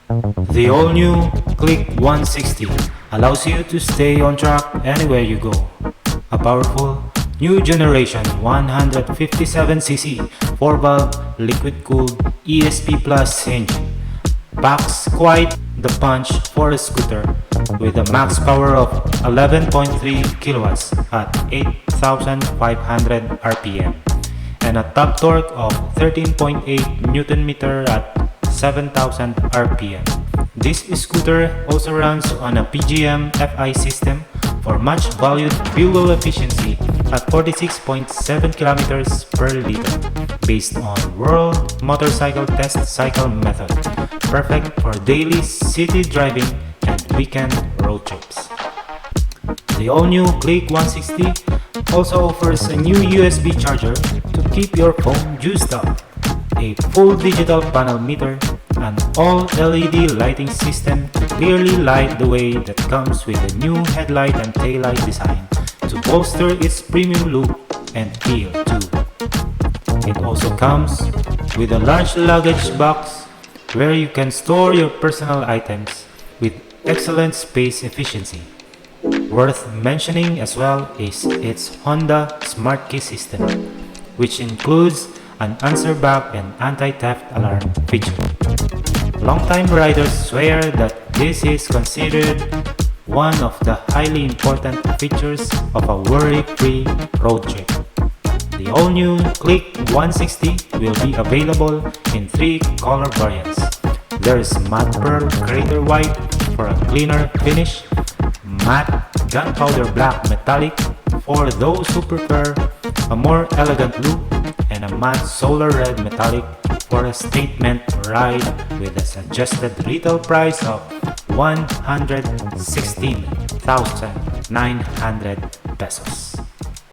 The all-new Click 160 allows you to stay on track anywhere you go. A powerful, new generation 157cc 4-valve liquid-cooled ESP Plus engine packs quite the punch for a scooter with a max power of 11.3 kilowatts at 8,500 RPM and a top torque of 13.8 Newton meter at 7,000 RPM. This scooter also runs on a PGM FI system for much valued fuel efficiency at 46.7 kilometers per liter based on World Motorcycle Test Cycle method, perfect for daily city driving and weekend road trips. The all-new Click 160 also offers a new USB charger to keep your phone juiced up, a full digital panel meter, an all-LED lighting system to clearly light the way that comes with a new headlight and taillight design to bolster its premium look and feel too. It also comes with a large luggage box where you can store your personal items with excellent space efficiency. Worth mentioning as well is its Honda Smart Key system, which includes an answer back and anti-theft alarm feature. Longtime riders swear that this is considered one of the highly important features of a worry-free road trip. The all-new Click 160 will be available in 3 color variants. There's matte pearl crater white for a cleaner finish, matte gunpowder black metallic for those who prefer a more elegant look, and a matte solar red metallic for a statement ride with a suggested retail price of 116,900 pesos.